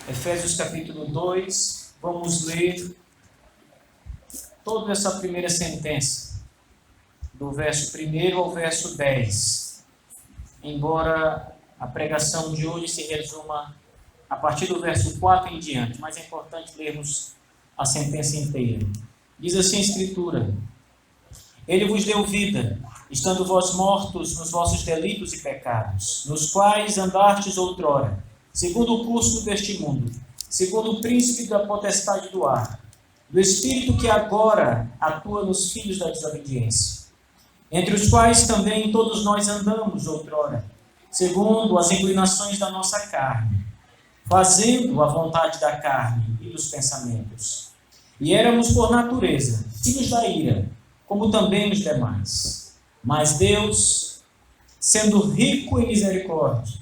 Efésios capítulo 2, vamos ler toda essa primeira sentença, do verso 1 ao verso 10. Embora a pregação de hoje se resuma a partir do verso 4 em diante, mas é importante lermos a sentença inteira. Diz assim a Escritura: Ele vos deu vida, estando vós mortos nos vossos delitos e pecados, nos quais andastes outrora, segundo o curso deste mundo, segundo o príncipe da potestade do ar, do espírito que agora atua nos filhos da desobediência, entre os quais também todos nós andamos outrora, segundo as inclinações da nossa carne, fazendo a vontade da carne e dos pensamentos. E éramos por natureza filhos da ira, como também os demais. Mas Deus, sendo rico em misericórdia,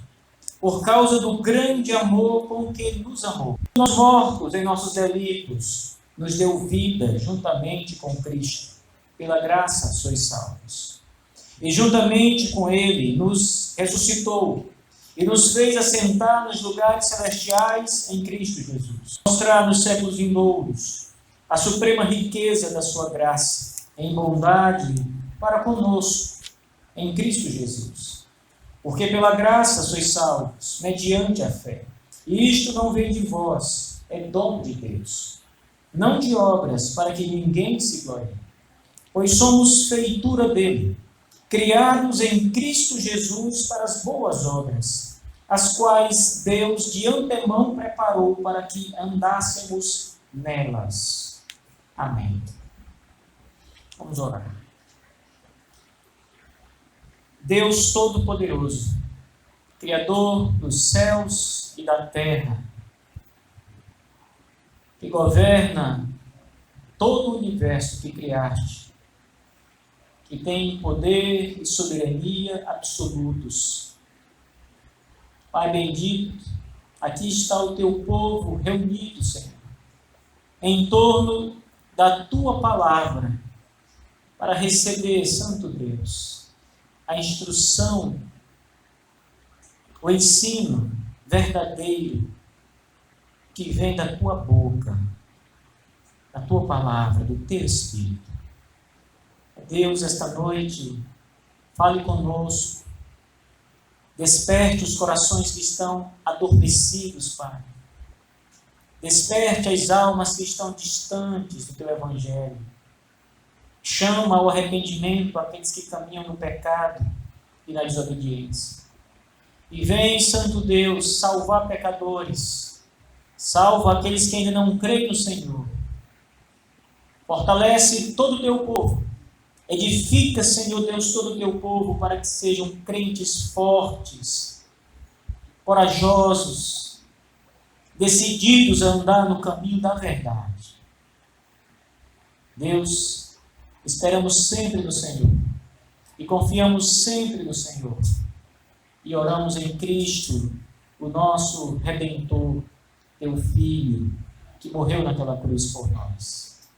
por causa do grande amor com que nos amou, nós mortos em nossos delitos, nos deu vida juntamente com Cristo. Pela graça sois salvos. E juntamente com Ele nos ressuscitou e nos fez assentar nos lugares celestiais em Cristo Jesus. Mostrar nos séculos vindouros a suprema riqueza da sua graça em bondade para conosco em Cristo Jesus. Porque pela graça sois salvos, mediante a fé. E isto não vem de vós, é dom de Deus. Não de obras, para que ninguém se glorie. Pois somos feitura dele, criados em Cristo Jesus para as boas obras, as quais Deus de antemão preparou para que andássemos nelas. Amém. Vamos orar. Deus Todo-Poderoso, Criador dos céus e da terra, que governa todo o universo que criaste, que tem poder e soberania absolutos. Pai bendito, aqui está o teu povo reunido, Senhor, em torno da tua palavra, para receber, Santo Deus, a instrução, o ensino verdadeiro que vem da tua boca, da tua palavra, do teu Espírito. Deus, esta noite, fale conosco, desperte os corações que estão adormecidos, Pai. Desperte as almas que estão distantes do teu Evangelho. Chama ao arrependimento aqueles que caminham no pecado e na desobediência. E vem, Santo Deus, salvar pecadores. Salva aqueles que ainda não creem no Senhor. Fortalece todo o teu povo. Edifica, Senhor Deus, todo o teu povo para que sejam crentes fortes, corajosos, decididos a andar no caminho da verdade. Deus, esperamos sempre no Senhor e confiamos sempre no Senhor e oramos em Cristo, o nosso Redentor, teu Filho, que morreu naquela cruz por nós.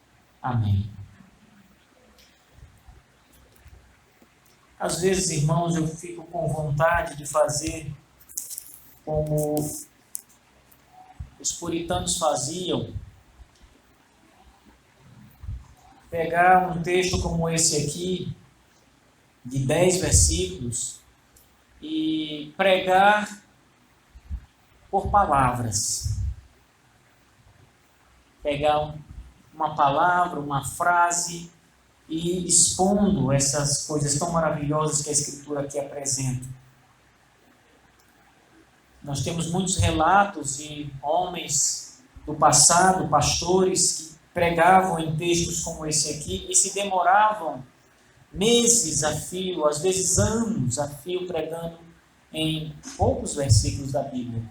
Amém. Às vezes, irmãos, eu fico com vontade de fazer como os puritanos faziam, pegar um texto como esse aqui, de 10 versículos, e pregar por palavras. Pegar uma palavra, uma frase, e expondo essas coisas tão maravilhosas que a Escritura aqui apresenta. Nós temos muitos relatos de homens do passado, pastores, que pregavam em textos como esse aqui e se demoravam meses a fio, às vezes anos a fio, pregando em poucos versículos da Bíblia.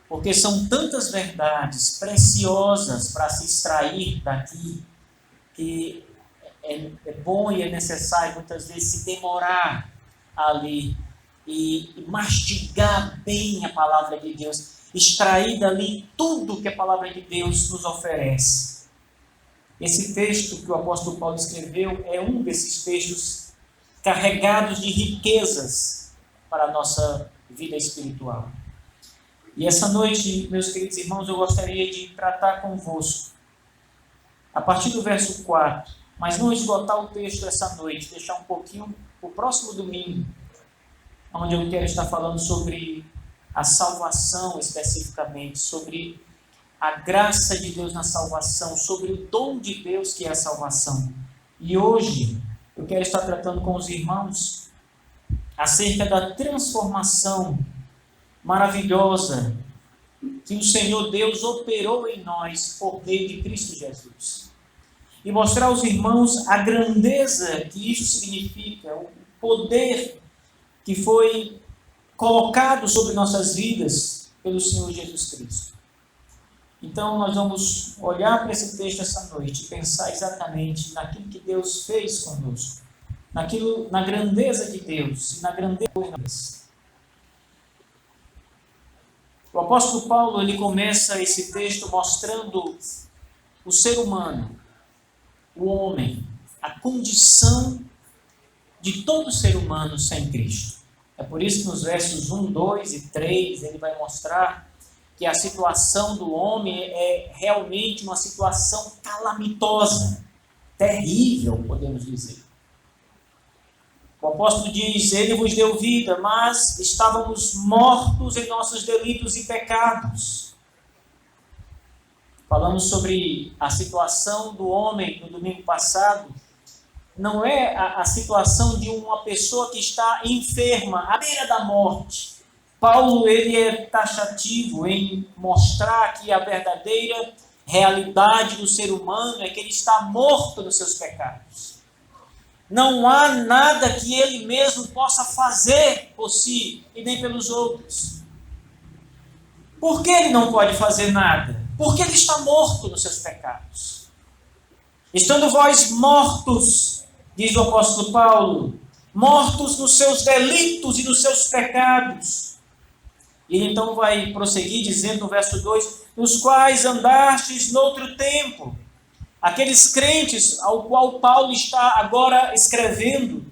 Porque são tantas verdades preciosas para se extrair daqui, que é bom e é necessário muitas vezes se demorar ali e mastigar bem a palavra de Deus, extrair dali tudo que a palavra de Deus nos oferece. Esse texto que o apóstolo Paulo escreveu é um desses textos carregados de riquezas para a nossa vida espiritual. E essa noite, meus queridos irmãos, eu gostaria de tratar convosco, a partir do verso 4, mas não esgotar o texto essa noite, deixar um pouquinho para o próximo domingo, onde eu quero estar falando sobre a salvação especificamente, sobre a graça de Deus na salvação, sobre o dom de Deus que é a salvação. E hoje eu quero estar tratando com os irmãos acerca da transformação maravilhosa que o Senhor Deus operou em nós por meio de Cristo Jesus. E mostrar aos irmãos a grandeza que isso significa, o poder que foi colocado sobre nossas vidas pelo Senhor Jesus Cristo. Então nós vamos olhar para esse texto essa noite e pensar exatamente naquilo que Deus fez conosco, na grandeza de Deus e na grandeza de Deus. O apóstolo Paulo, ele começa esse texto mostrando o ser humano, o homem, a condição de todo ser humano sem Cristo. É por isso que nos versos 1, 2 e 3 ele vai mostrar que a situação do homem é realmente uma situação calamitosa, terrível, podemos dizer. O apóstolo diz: Ele vos deu vida, mas estávamos mortos em nossos delitos e pecados. Falamos sobre a situação do homem no domingo passado. Não é a situação de uma pessoa que está enferma, à beira da morte. Paulo, ele é taxativo em mostrar que a verdadeira realidade do ser humano é que ele está morto nos seus pecados. Não há nada que ele mesmo possa fazer por si e nem pelos outros. Por que ele não pode fazer nada? Porque ele está morto nos seus pecados. Estando vós mortos, diz o apóstolo Paulo, mortos nos seus delitos e nos seus pecados. E ele então vai prosseguir dizendo no verso 2, nos quais andastes noutro tempo. Aqueles crentes ao qual Paulo está agora escrevendo,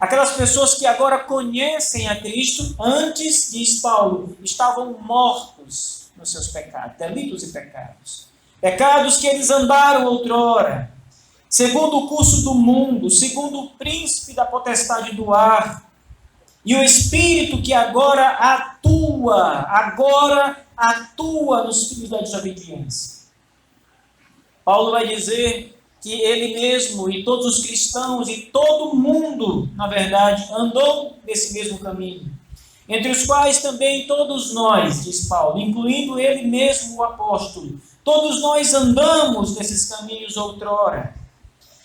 aquelas pessoas que agora conhecem a Cristo, antes, diz Paulo, estavam mortos nos seus pecados, delitos e pecados. Pecados que eles andaram outrora, segundo o curso do mundo, segundo o príncipe da potestade do ar, e o Espírito que agora atua nos filhos da desobediência. Paulo vai dizer que ele mesmo e todos os cristãos e todo mundo, na verdade, andou nesse mesmo caminho. Entre os quais também todos nós, diz Paulo, incluindo ele mesmo o apóstolo, todos nós andamos nesses caminhos outrora.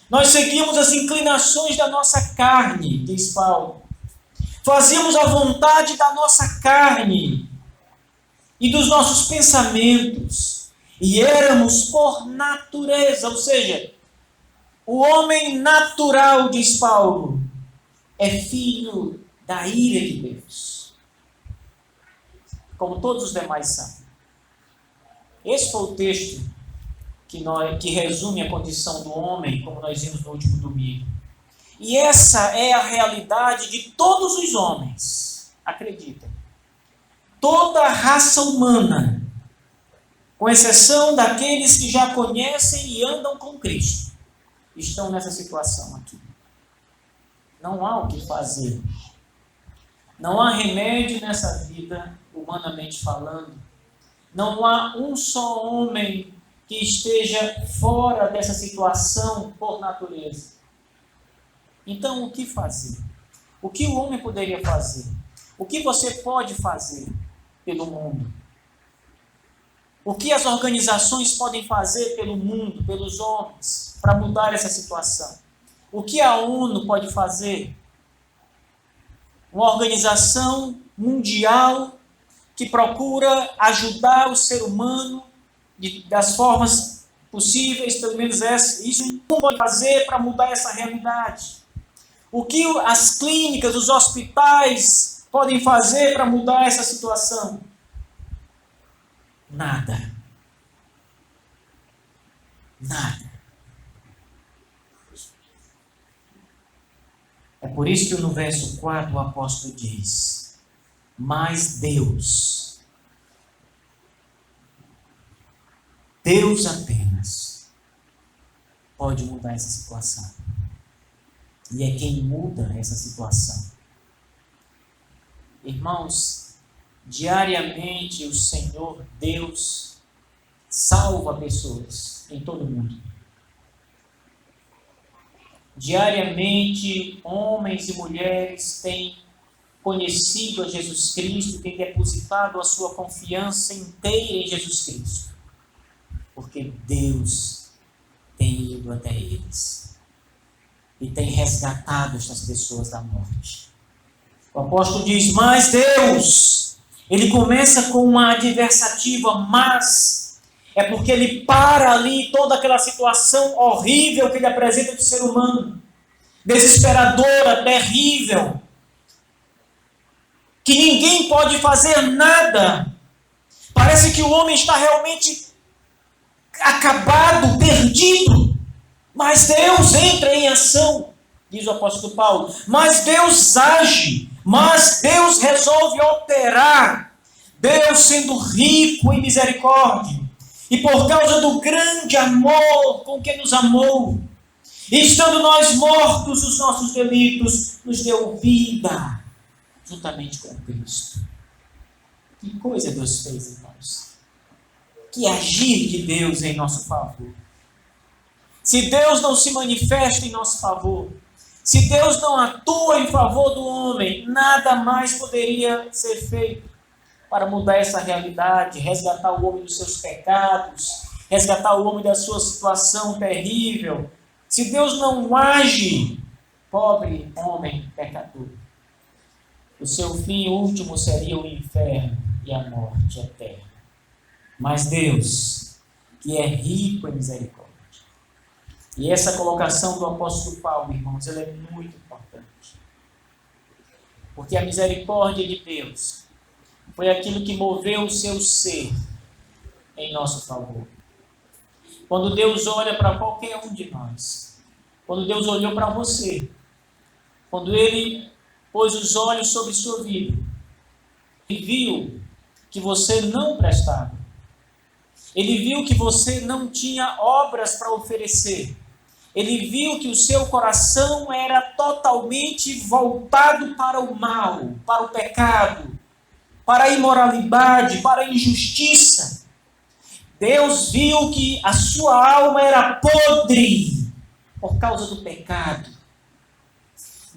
Nós seguimos as inclinações da nossa carne, diz Paulo. Fazíamos a vontade da nossa carne e dos nossos pensamentos. E éramos por natureza, ou seja, o homem natural, diz Paulo, é filho da ira de Deus, como todos os demais são. Esse foi o texto que resume a condição do homem, como nós vimos no último domingo. E essa é a realidade de todos os homens, acreditem. Toda a raça humana, com exceção daqueles que já conhecem e andam com Cristo, estão nessa situação aqui. Não há o que fazer. Não há remédio nessa vida, humanamente falando. Não há um só homem que esteja fora dessa situação por natureza. Então, o que fazer? O que o homem poderia fazer? O que você pode fazer pelo mundo? O que as organizações podem fazer pelo mundo, pelos homens, para mudar essa situação? O que a ONU pode fazer? Uma organização mundial que procura ajudar o ser humano das formas possíveis, pelo menos isso não pode fazer para mudar essa realidade. O que as clínicas, os hospitais podem fazer para mudar essa situação? Nada. Nada. É por isso que no verso 4 o apóstolo diz: mas Deus, Deus apenas pode mudar essa situação. E é quem muda essa situação. Irmãos, diariamente o Senhor Deus salva pessoas em todo o mundo. Diariamente, homens e mulheres têm conhecido a Jesus Cristo, têm depositado a sua confiança inteira em Jesus Cristo, porque Deus tem ido até eles e tem resgatado estas pessoas da morte. O apóstolo diz, mas Deus, ele começa com uma adversativa, mas é porque ele para ali toda aquela situação horrível que ele apresenta do ser humano, desesperadora, terrível, que ninguém pode fazer nada. Parece que o homem está realmente acabado, perdido. Mas Deus entra em ação, diz o apóstolo Paulo. Mas Deus age, mas Deus resolve operar. Deus sendo rico em misericórdia, e por causa do grande amor com que nos amou, e estando nós mortos os nossos delitos, nos deu vida juntamente com Cristo. Que coisa Deus fez, irmãos. Que agir de Deus em nosso favor. Se Deus não se manifesta em nosso favor, se Deus não atua em favor do homem, nada mais poderia ser feito para mudar essa realidade, resgatar o homem dos seus pecados, resgatar o homem da sua situação terrível. Se Deus não age, pobre homem pecador, o seu fim último seria o inferno e a morte eterna. Mas Deus, que é rico em misericórdia, e essa colocação do apóstolo Paulo, irmãos, ela é muito importante. Porque a misericórdia de Deus foi aquilo que moveu o seu ser em nosso favor. Quando Deus olha para qualquer um de nós, quando Deus olhou para você, quando Ele pôs os olhos sobre sua vida, Ele viu que você não prestava. Ele viu que você não tinha obras para oferecer. Ele viu que o seu coração era totalmente voltado para o mal, para o pecado, para a imoralidade, para a injustiça. Deus viu que a sua alma era podre por causa do pecado.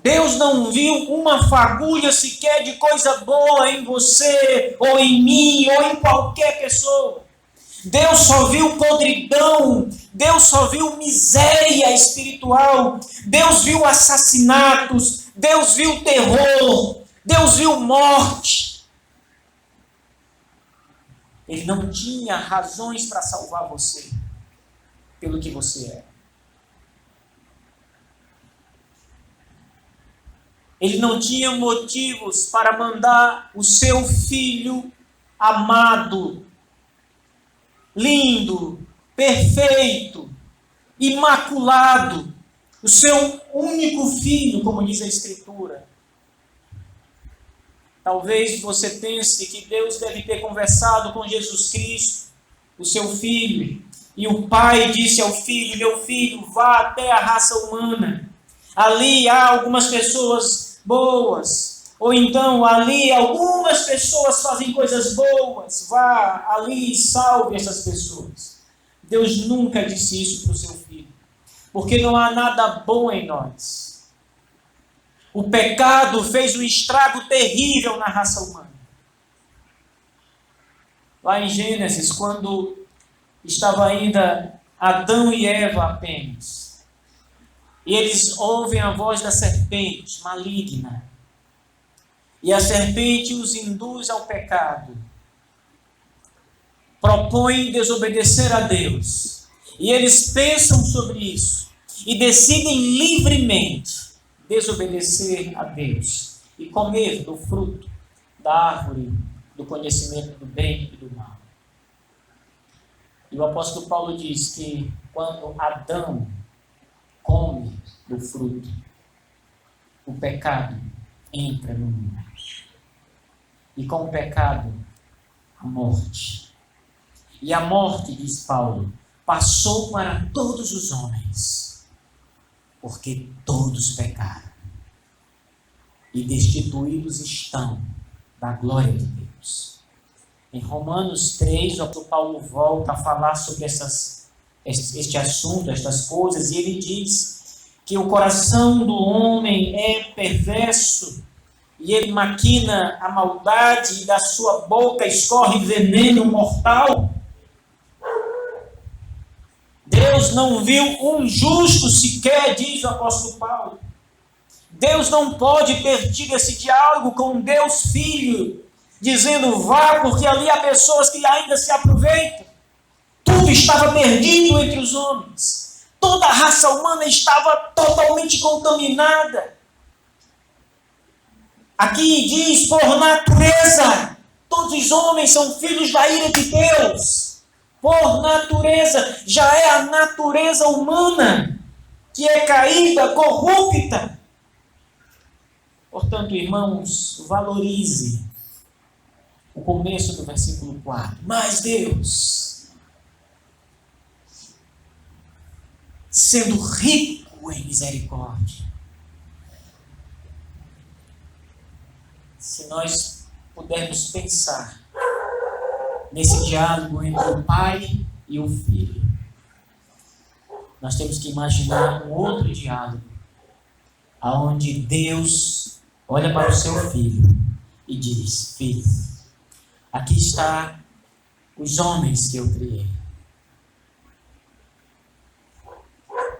Deus não viu uma fagulha sequer de coisa boa em você, ou em mim, ou em qualquer pessoa. Deus só viu podridão, Deus só viu miséria espiritual, Deus viu assassinatos, Deus viu terror, Deus viu morte. Ele não tinha razões para salvar você pelo que você é. Ele não tinha motivos para mandar o seu filho amado, lindo, perfeito, imaculado, o seu único filho, como diz a Escritura. Talvez você pense que Deus deve ter conversado com Jesus Cristo, o seu filho, e o pai disse ao filho, meu filho, vá até a raça humana. Ali há algumas pessoas boas, ou então ali algumas pessoas fazem coisas boas, vá ali e salve essas pessoas. Deus nunca disse isso para o seu filho, porque não há nada bom em nós. O pecado fez um estrago terrível na raça humana. Lá em Gênesis, quando estava ainda Adão e Eva apenas, e eles ouvem a voz da serpente maligna, e a serpente os induz ao pecado, propõe desobedecer a Deus, e eles pensam sobre isso, e decidem livremente desobedecer a Deus, e comer do fruto da árvore do conhecimento do bem e do mal. E o apóstolo Paulo diz que quando Adão come do fruto, o pecado entra no mundo. E com o pecado, a morte. E a morte, diz Paulo, passou para todos os homens, porque todos pecaram e destituídos estão da glória de Deus. Em Romanos 3, o apóstolo Paulo volta a falar sobre este assunto, estas coisas, e ele diz que o coração do homem é perverso e ele maquina a maldade e da sua boca escorre veneno mortal. Deus não viu um justo sequer, diz o apóstolo Paulo. Deus não pode permitir esse diálogo com Deus Filho, dizendo vá, porque ali há pessoas que ainda se aproveitam. Tudo estava perdido entre os homens. Toda a raça humana estava totalmente contaminada. Aqui diz, por natureza, todos os homens são filhos da ira de Deus. Por natureza, já é a natureza humana que é caída, corrupta. Portanto, irmãos, valorize o começo do versículo 4. Mas Deus, sendo rico em misericórdia. Se nós pudermos pensar nesse diálogo entre o pai e o filho, nós temos que imaginar um outro diálogo, onde Deus olha para o seu filho e diz: filho, aqui está os homens que eu criei.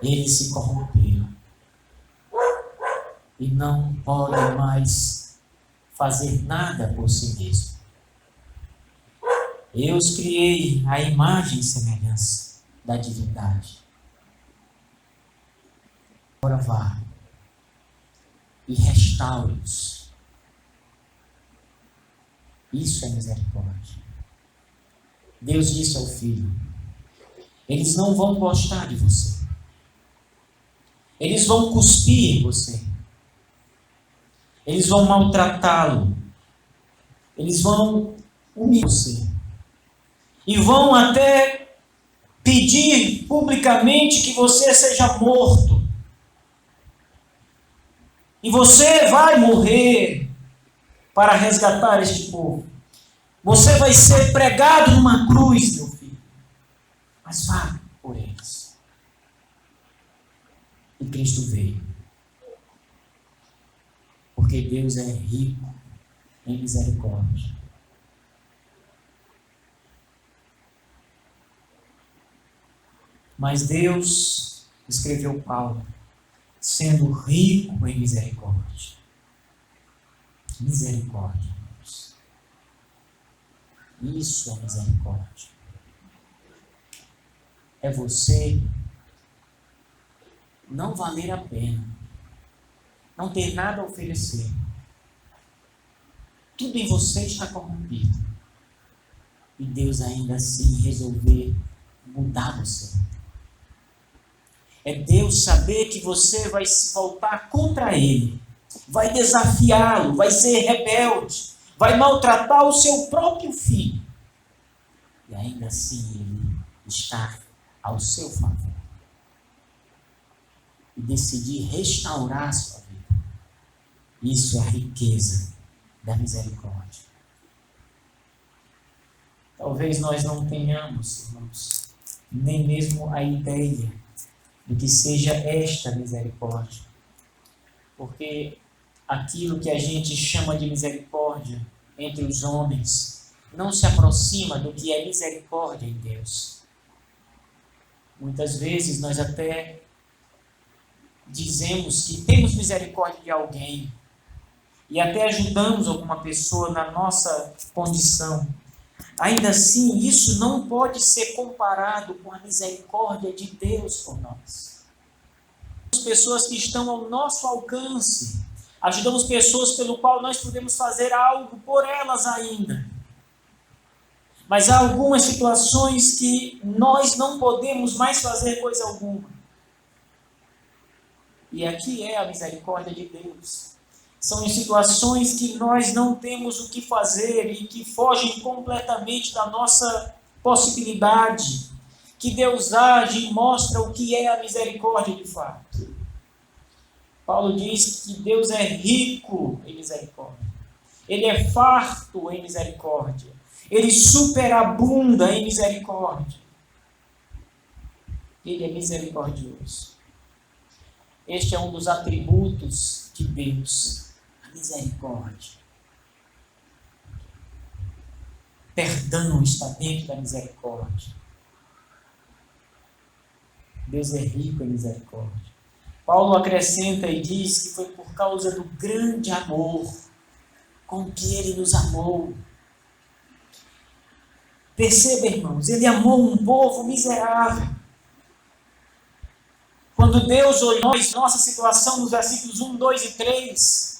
Eles se corromperam e não podem mais fazer nada por si mesmos. Eu os criei à imagem e semelhança da divindade. Agora vá e restaure-os. Isso é misericórdia. Deus disse ao filho: eles não vão gostar de você. Eles vão cuspir em você. Eles vão maltratá-lo. Eles vão humilhar você. E vão até pedir publicamente que você seja morto. E você vai morrer para resgatar este povo. Você vai ser pregado numa cruz, meu filho. Mas vá por eles. E Cristo veio. Porque Deus é rico em misericórdia. Mas Deus, escreveu Paulo, sendo rico em misericórdia. Misericórdia, Deus. Isso é misericórdia. É você não valer a pena, não ter nada a oferecer. Tudo em você está corrompido. E Deus ainda assim resolver mudar você. É Deus saber que você vai se voltar contra Ele, vai desafiá-lo, vai ser rebelde, vai maltratar o seu próprio filho. E ainda assim Ele está ao seu favor. E decidir restaurar a sua vida. Isso é a riqueza da misericórdia. Talvez nós não tenhamos, irmãos, nem mesmo a ideia do que seja esta misericórdia. Porque aquilo que a gente chama de misericórdia entre os homens não se aproxima do que é misericórdia em Deus. Muitas vezes nós até dizemos que temos misericórdia de alguém e até ajudamos alguma pessoa na nossa condição. Ainda assim, isso não pode ser comparado com a misericórdia de Deus por nós. As pessoas que estão ao nosso alcance, ajudamos pessoas pelo qual nós podemos fazer algo por elas ainda. Mas há algumas situações que nós não podemos mais fazer coisa alguma. E aqui é a misericórdia de Deus. São em situações que nós não temos o que fazer e que fogem completamente da nossa possibilidade que Deus age e mostra o que é a misericórdia de fato. Paulo diz que Deus é rico em misericórdia. Ele é farto em misericórdia. Ele superabunda em misericórdia. Ele é misericordioso. Este é um dos atributos de Deus, a misericórdia. Perdão está dentro da misericórdia. Deus é rico em misericórdia. Paulo acrescenta e diz que foi por causa do grande amor com que Ele nos amou. Perceba, irmãos, Ele amou um povo miserável. Quando Deus olhou nossa situação nos versículos 1, 2 e 3,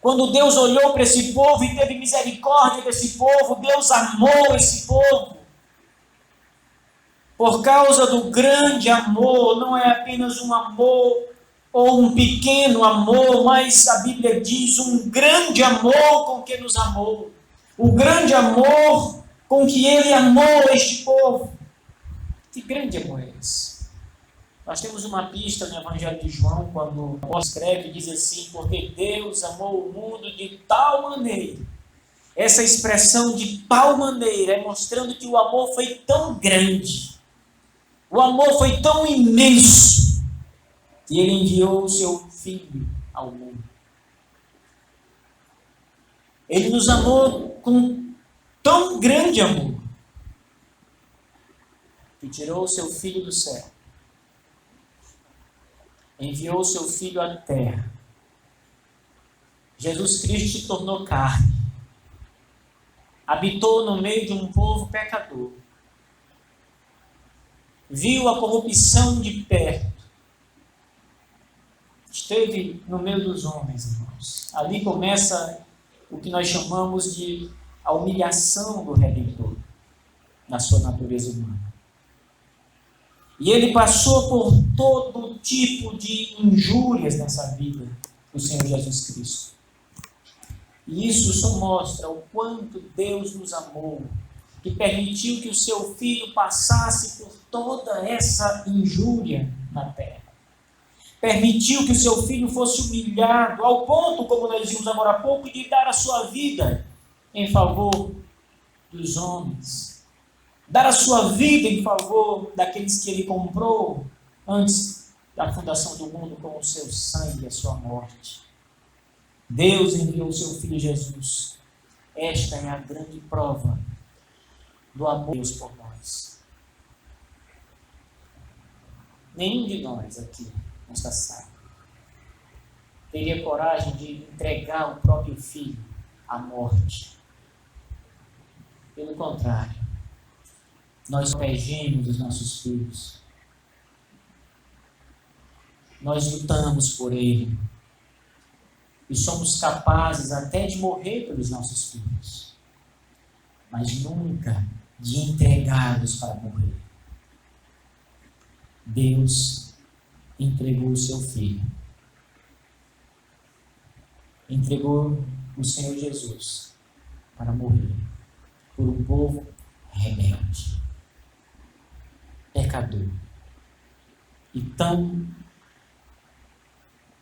quando Deus olhou para esse povo e teve misericórdia desse povo, Deus amou esse povo. Por causa do grande amor, não é apenas um amor ou um pequeno amor, mas a Bíblia diz um grande amor com que nos amou. O grande amor com que Ele amou este povo. Que grande amor é esse? Nós temos uma pista no Evangelho de João, quando o apóstolo escreve, diz assim: porque Deus amou o mundo de tal maneira. Essa expressão de tal maneira é mostrando que o amor foi tão grande, o amor foi tão imenso, que Ele enviou o seu Filho ao mundo. Ele nos amou com tão grande amor, que tirou o seu Filho do céu, enviou o seu Filho à terra. Jesus Cristo se tornou carne, habitou no meio de um povo pecador, viu a corrupção de perto, esteve no meio dos homens, irmãos. Ali começa o que nós chamamos de a humilhação do Redentor na sua natureza humana. E Ele passou por todo tipo de injúrias nessa vida do Senhor Jesus Cristo. E isso só mostra o quanto Deus nos amou, que permitiu que o seu Filho passasse por toda essa injúria na terra. Permitiu que o seu Filho fosse humilhado, ao ponto, como nós vimos agora há pouco, de dar a sua vida em favor dos homens. Dar a sua vida em favor daqueles que Ele comprou antes da fundação do mundo com o seu sangue e a sua morte. Deus enviou o seu Filho Jesus. Esta é a grande prova do amor de Deus por nós. Nenhum de nós aqui, nesta sala, teria coragem de entregar o próprio Filho à morte. Pelo contrário, nós protegemos os nossos filhos. Nós lutamos por ele. E somos capazes até de morrer pelos nossos filhos. Mas nunca de entregá-los para morrer. Deus entregou o seu Filho. Entregou o Senhor Jesus para morrer por um povo rebelde, pecador e tão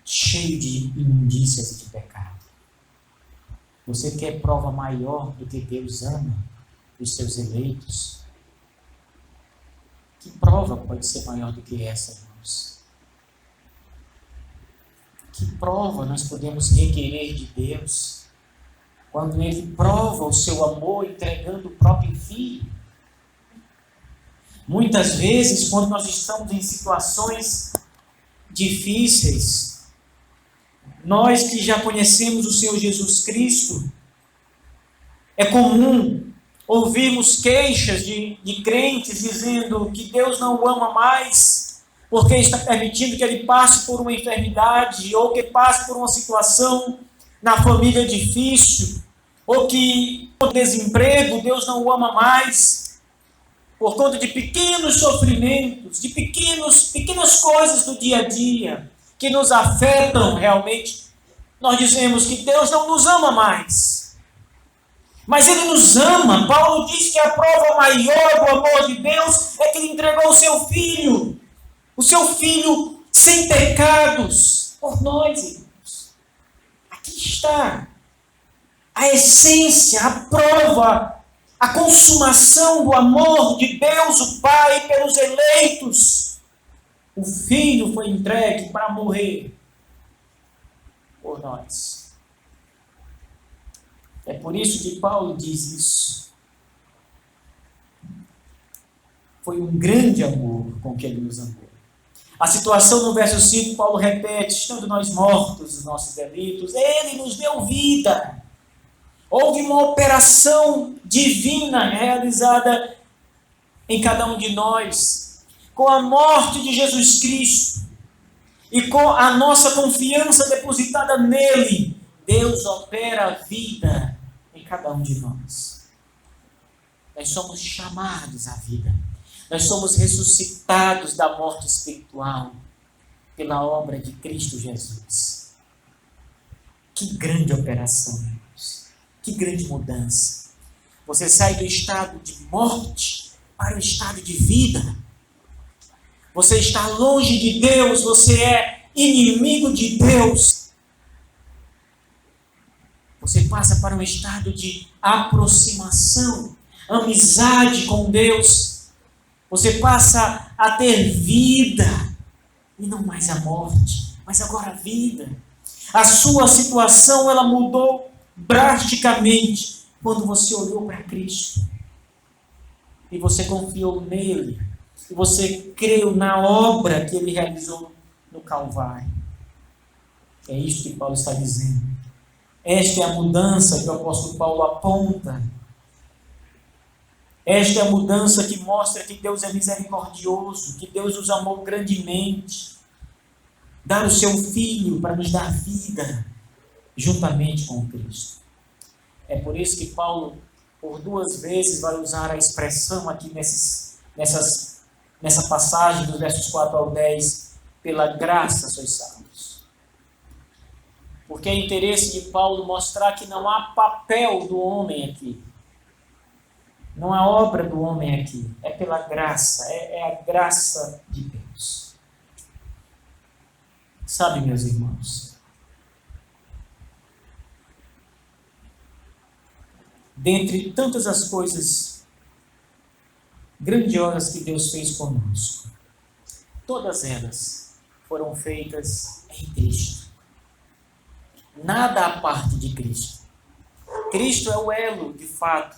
cheio de imundícias e de pecado. Você quer prova maior do que Deus ama os seus eleitos? Que prova pode ser maior do que essa, irmãos? Que prova nós podemos requerer de Deus quando Ele prova o seu amor entregando o próprio Filho? Muitas vezes, quando nós estamos em situações difíceis, nós que já conhecemos o Senhor Jesus Cristo, é comum ouvirmos queixas de crentes dizendo que Deus não o ama mais porque está permitindo que ele passe por uma enfermidade ou que passe por uma situação na família difícil ou que por desemprego Deus não o ama mais por conta de pequenos sofrimentos, de pequenas coisas do dia a dia que nos afetam realmente. Nós dizemos que Deus não nos ama mais. Mas Ele nos ama. Paulo diz que a prova maior do amor de Deus é que Ele entregou o seu Filho sem pecados, por nós, irmãos. Aqui está a essência, a prova, a consumação do amor de Deus, o Pai, pelos eleitos. O Filho foi entregue para morrer por nós. É por isso que Paulo diz isso. Foi um grande amor com que Ele nos amou. A situação no verso 5, Paulo repete: estando nós mortos dos nossos delitos, Ele nos deu vida. Houve uma operação divina realizada em cada um de nós, com a morte de Jesus Cristo e com a nossa confiança depositada nele. Deus opera a vida em cada um de nós. Nós somos chamados à vida. Nós somos ressuscitados da morte espiritual pela obra de Cristo Jesus. Que grande operação, irmãos. Que grande mudança. Você sai do estado de morte para o estado de vida. Você está longe de Deus, você é inimigo de Deus. Você passa para um estado de aproximação, amizade com Deus. Você passa a ter vida, e não mais a morte, mas agora a vida. A sua situação, ela mudou drasticamente quando você olhou para Cristo. E você confiou nele. E você creu na obra que ele realizou no Calvário. É isso que Paulo está dizendo. Esta é a mudança que o apóstolo Paulo aponta. Esta é a mudança que mostra que Deus é misericordioso, que Deus nos amou grandemente. Dar o seu Filho para nos dar vida juntamente com Cristo. É por isso que Paulo, por 2 vezes, vai usar a expressão aqui nessa passagem dos versos 4 ao 10, pela graça sois salvos. Porque é interesse de Paulo mostrar que não há papel do homem aqui. Não há obra do homem aqui. É pela graça. É a graça de Deus. Sabe, meus irmãos, dentre tantas as coisas grandiosas que Deus fez conosco, todas elas foram feitas em Cristo. Nada à parte de Cristo. Cristo é o elo, de fato.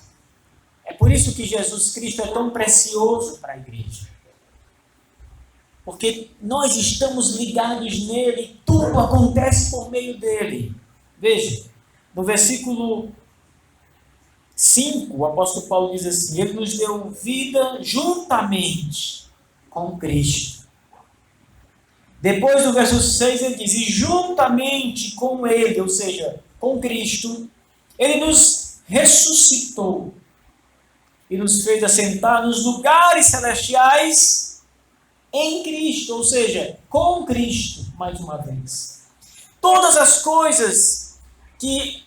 É por isso que Jesus Cristo é tão precioso para a igreja. Porque nós estamos ligados nele, tudo acontece por meio dele. Veja, no versículo 5, o apóstolo Paulo diz assim: ele nos deu vida juntamente com Cristo. Depois, no verso 6, ele diz: e juntamente com ele, ou seja, com Cristo, ele nos ressuscitou e nos fez assentar nos lugares celestiais em Cristo, ou seja, com Cristo, mais uma vez. Todas as coisas que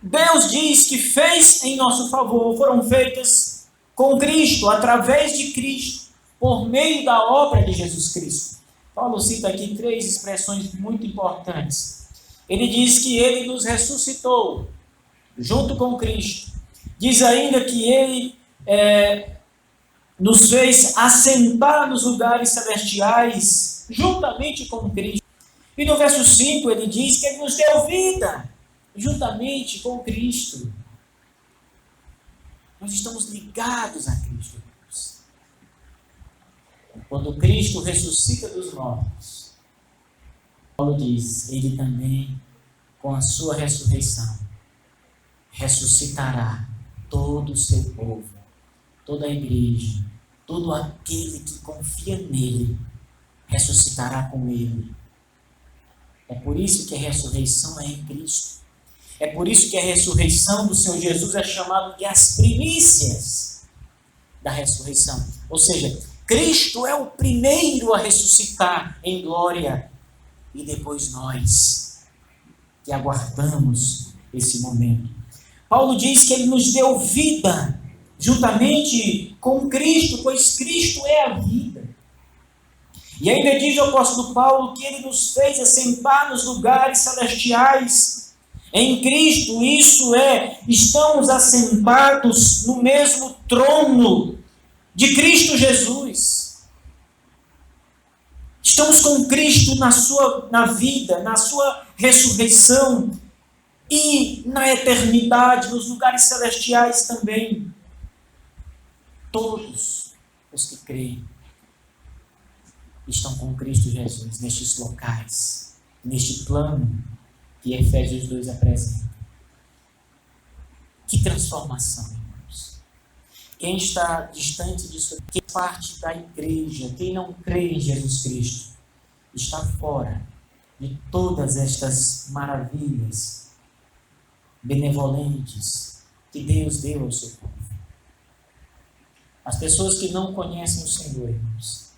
Deus diz que fez em nosso favor foram feitas com Cristo, através de Cristo, por meio da obra de Jesus Cristo. Paulo cita aqui 3 expressões muito importantes. Ele diz que ele nos ressuscitou junto com Cristo. Diz ainda que ele nos fez assentar nos lugares celestiais juntamente com Cristo. E no verso 5 ele diz que ele nos deu vida juntamente com Cristo. Nós estamos ligados a Cristo. Quando Cristo ressuscita dos mortos, Paulo diz, ele também, com a sua ressurreição, ressuscitará todo o seu povo, toda a igreja, todo aquele que confia nele, ressuscitará com ele. É por isso que a ressurreição é em Cristo. É por isso que a ressurreição do Senhor Jesus é chamada de as primícias da ressurreição. Ou seja, Cristo é o primeiro a ressuscitar em glória, e depois nós, que aguardamos esse momento. Paulo diz que ele nos deu vida juntamente com Cristo, pois Cristo é a vida. E ainda diz o apóstolo Paulo que ele nos fez assentar nos lugares celestiais em Cristo, isso é, estamos assentados no mesmo trono de Cristo Jesus. Estamos com Cristo na vida, na sua ressurreição e na eternidade, nos lugares celestiais também. Todos os que creem estão com Cristo Jesus nestes locais, neste plano que Efésios 2 apresenta. Que transformação, irmãos. Quem está distante disso, quem é parte da igreja, quem não crê em Jesus Cristo, está fora de todas estas maravilhas benevolentes que Deus deu ao seu povo. As pessoas que não conhecem o Senhor, irmãos,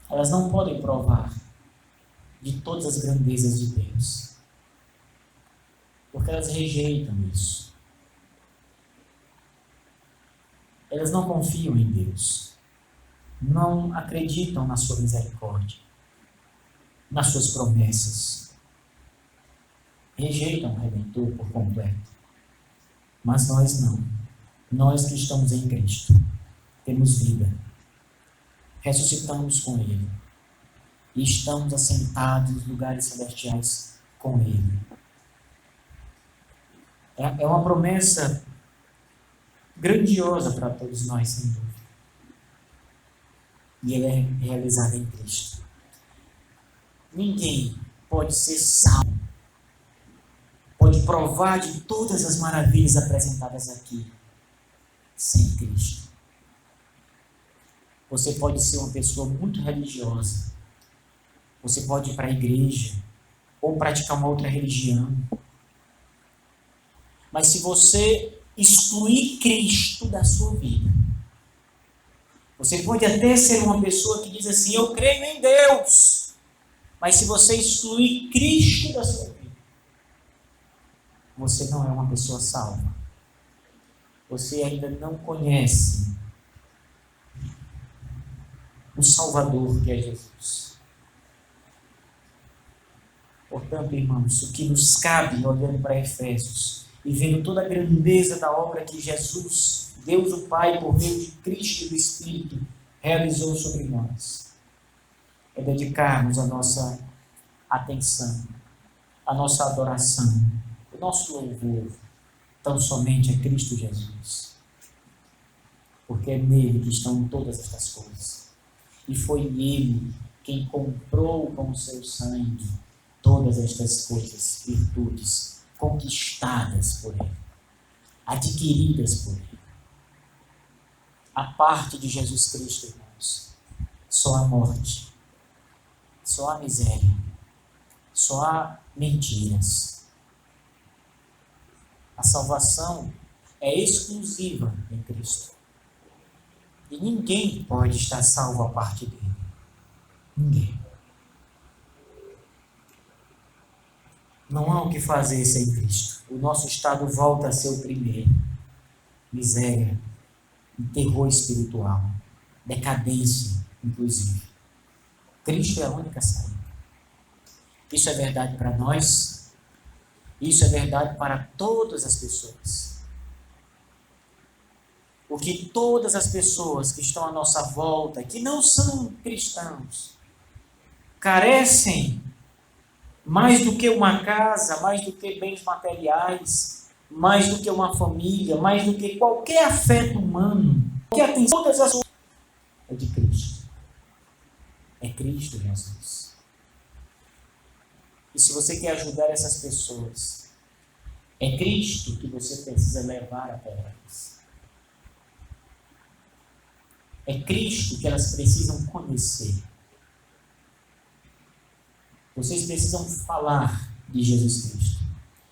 elas não podem provar de todas as grandezas de Deus, porque elas rejeitam isso. Elas não confiam em Deus, não acreditam na sua misericórdia, nas suas promessas. Rejeitam o Redentor por completo. Mas nós não. Nós que estamos em Cristo, temos vida, ressuscitamos com Ele e estamos assentados nos lugares celestiais com Ele. É uma promessa grandiosa para todos nós, sem dúvida. E ela é realizada em Cristo. Ninguém pode ser salvo, pode provar de todas as maravilhas apresentadas aqui, sem Cristo. Você pode ser uma pessoa muito religiosa, você pode ir para a igreja, ou praticar uma outra religião, mas se você excluir Cristo da sua vida, você pode até ser uma pessoa que diz assim, eu creio em Deus, mas se você excluir Cristo da sua vida, você não é uma pessoa salva. Você ainda não conhece o Salvador que é Jesus. Portanto, irmãos, o que nos cabe olhando para Efésios e vendo toda a grandeza da obra que Jesus, Deus o Pai, por meio de Cristo e do Espírito, realizou sobre nós, é dedicarmos a nossa atenção, a nossa adoração, o nosso louvor, tão somente a Cristo Jesus. Porque é nele que estão todas estas coisas. E foi ele quem comprou com o seu sangue todas estas coisas, virtudes, conquistadas por ele, adquiridas por ele. A parte de Jesus Cristo, irmãos, só a morte, só a miséria, só há mentiras. A salvação é exclusiva em Cristo. E ninguém pode estar salvo a parte dele. Ninguém. Não há o que fazer sem Cristo. O nosso estado volta a ser o primeiro. Miséria, terror espiritual, decadência, inclusive. Cristo é a única saída. Isso é verdade para nós. Isso é verdade para todas as pessoas. O que todas as pessoas que estão à nossa volta, que não são cristãos, carecem mais do que uma casa, mais do que bens materiais, mais do que uma família, mais do que qualquer afeto humano, qualquer atenção, todas as coisas é de Cristo. É Cristo Jesus. E se você quer ajudar essas pessoas, é Cristo que você precisa levar até elas. É Cristo que elas precisam conhecer. Vocês precisam falar de Jesus Cristo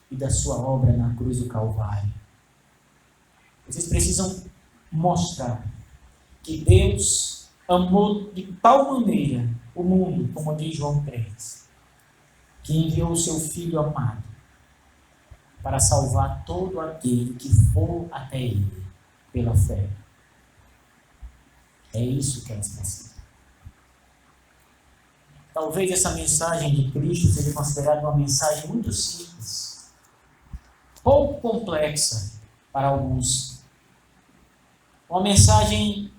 e da sua obra na cruz do Calvário. Vocês precisam mostrar que Deus amou de tal maneira o mundo, como diz João 3, que enviou o seu Filho amado para salvar todo aquele que for até ele pela fé. É isso que elas precisam. Talvez essa mensagem de Cristo seja considerada uma mensagem muito simples, pouco complexa para alguns. Uma mensagem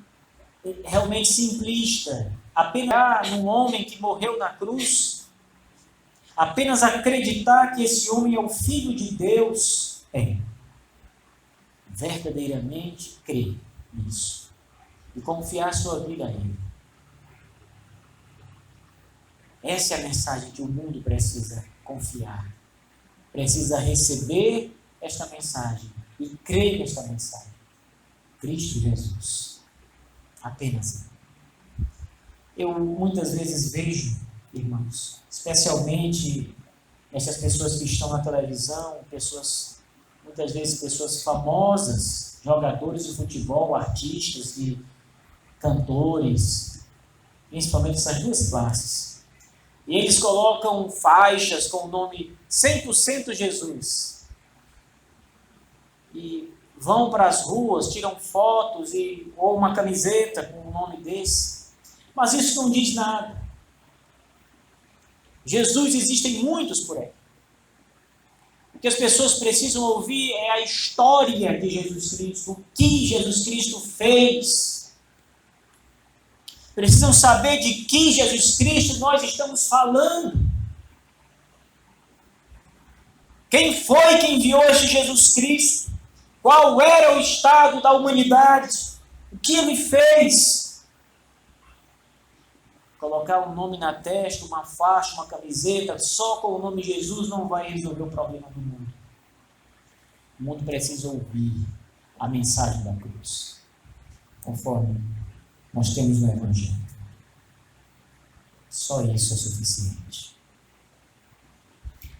realmente simplista, apenas num homem que morreu na cruz, apenas acreditar que esse homem é o Filho de Deus, verdadeiramente crer nisso e confiar sua vida a Ele. Essa é a mensagem que o mundo precisa confiar, precisa receber esta mensagem e crer nesta mensagem. Cristo Jesus. Apenas. Eu muitas vezes vejo, irmãos, especialmente essas pessoas que estão na televisão, muitas vezes pessoas famosas, jogadores de futebol, artistas, cantores, principalmente essas duas classes. E eles colocam faixas com o nome 100% Jesus. E vão para as ruas, tiram fotos ou uma camiseta com o nome desse. Mas isso não diz nada. Jesus, existem muitos por aí. O que as pessoas precisam ouvir é a história de Jesus Cristo, o que Jesus Cristo fez. Precisam saber de que Jesus Cristo nós estamos falando. Quem foi que enviou este Jesus Cristo? Qual era o estado da humanidade? O que ele fez? Colocar um nome na testa, uma faixa, uma camiseta, só com o nome Jesus não vai resolver o problema do mundo. O mundo precisa ouvir a mensagem da cruz, conforme nós temos no Evangelho. Só isso é suficiente.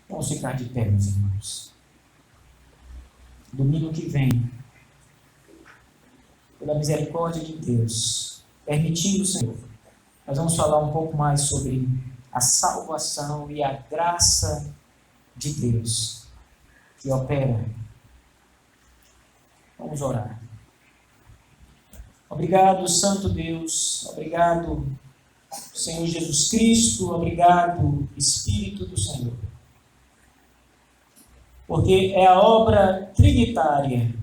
Vamos ficar de pé, meus irmãos. Domingo que vem, pela misericórdia de Deus, permitindo o Senhor, nós vamos falar um pouco mais sobre a salvação e a graça de Deus que opera. Vamos orar. Obrigado, Santo Deus. Obrigado, Senhor Jesus Cristo. Obrigado, Espírito do Senhor. Porque é a obra trinitária,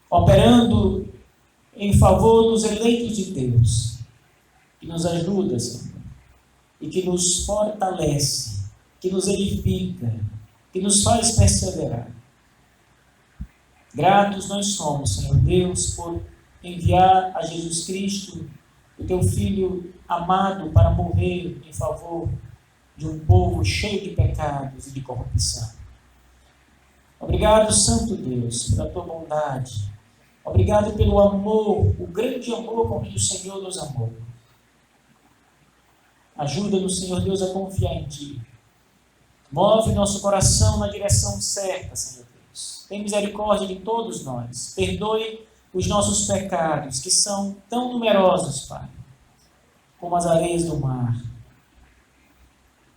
operando em favor dos eleitos de Deus, que nos ajuda, Senhor, e que nos fortalece, que nos edifica, que nos faz perseverar. Gratos nós somos, Senhor Deus, por enviar a Jesus Cristo, o Teu Filho amado, para morrer em favor de um povo cheio de pecados e de corrupção. Obrigado, Santo Deus, pela Tua bondade. Obrigado pelo amor, o grande amor com que o Senhor nos amou. Ajuda-nos, Senhor Deus, a confiar em Ti. Move nosso coração na direção certa, Senhor Deus. Tem misericórdia de todos nós. Perdoe os nossos pecados, que são tão numerosos, Pai, como as areias do mar.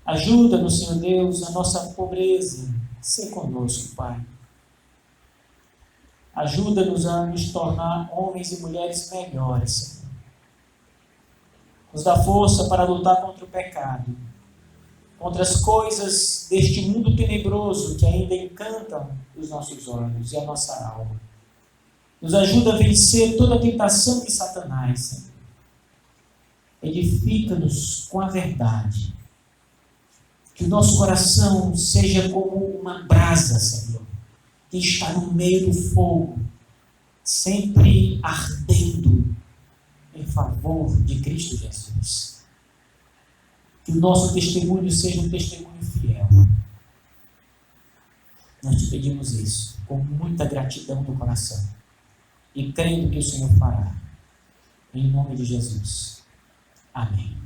Ajuda-nos, Senhor Deus, na nossa pobreza. Sê conosco, Pai. Ajuda-nos a nos tornar homens e mulheres melhores, Senhor. Nos dá força para lutar contra o pecado, contra as coisas deste mundo tenebroso que ainda encantam os nossos olhos e a nossa alma. Nos ajuda a vencer toda a tentação de Satanás, Senhor. Edifica-nos com a verdade. Que o nosso coração seja como uma brasa, Senhor, que está no meio do fogo, sempre ardendo em favor de Cristo Jesus. Que o nosso testemunho seja um testemunho fiel. Nós te pedimos isso com muita gratidão no coração e crendo que o Senhor fará. Em nome de Jesus. Amém.